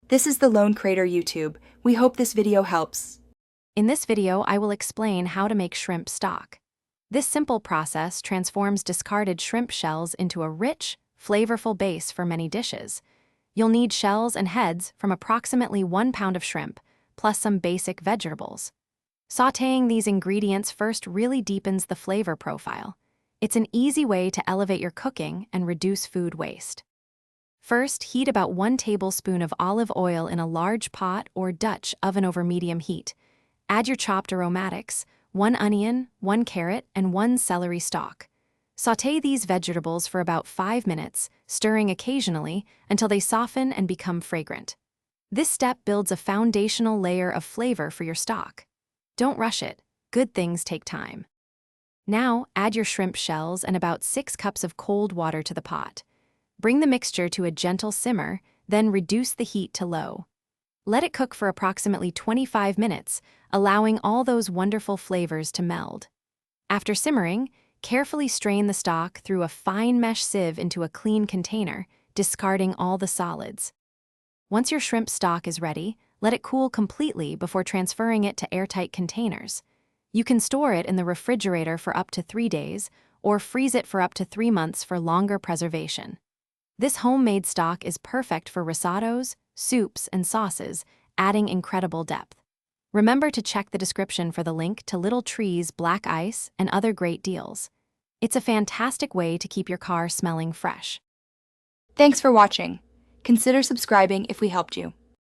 This is the Lone Crater YouTube. We hope this video helps. In this video, I will explain how to make shrimp stock. This simple process transforms discarded shrimp shells into a rich, flavorful base for many dishes. You'll need shells and heads from approximately 1 pound of shrimp, plus some basic vegetables. Sautéing these ingredients first really deepens the flavor profile. It's an easy way to elevate your cooking and reduce food waste. First, heat about 1 tablespoon of olive oil in a large pot or Dutch oven over medium heat. Add your chopped aromatics, 1 onion, 1 carrot, and 1 celery stalk. Sauté these vegetables for about 5 minutes, stirring occasionally until they soften and become fragrant. This step builds a foundational layer of flavor for your stock. Don't rush it. Good things take time. Now, add your shrimp shells and about 6 cups of cold water to the pot. Bring the mixture to a gentle simmer, then reduce the heat to low. Let it cook for approximately 25 minutes, allowing all those wonderful flavors to meld. After simmering, carefully strain the stock through a fine mesh sieve into a clean container, discarding all the solids. Once your shrimp stock is ready, let it cool completely before transferring it to airtight containers. You can store it in the refrigerator for up to 3 days, or freeze it for up to 3 months for longer preservation. This homemade stock is perfect for risottos, soups, and sauces, adding incredible depth. Remember to check the description for the link to Little Tree's black ice and other great deals. It's a fantastic way to keep your car smelling fresh. Thanks for watching. Consider subscribing if we helped you.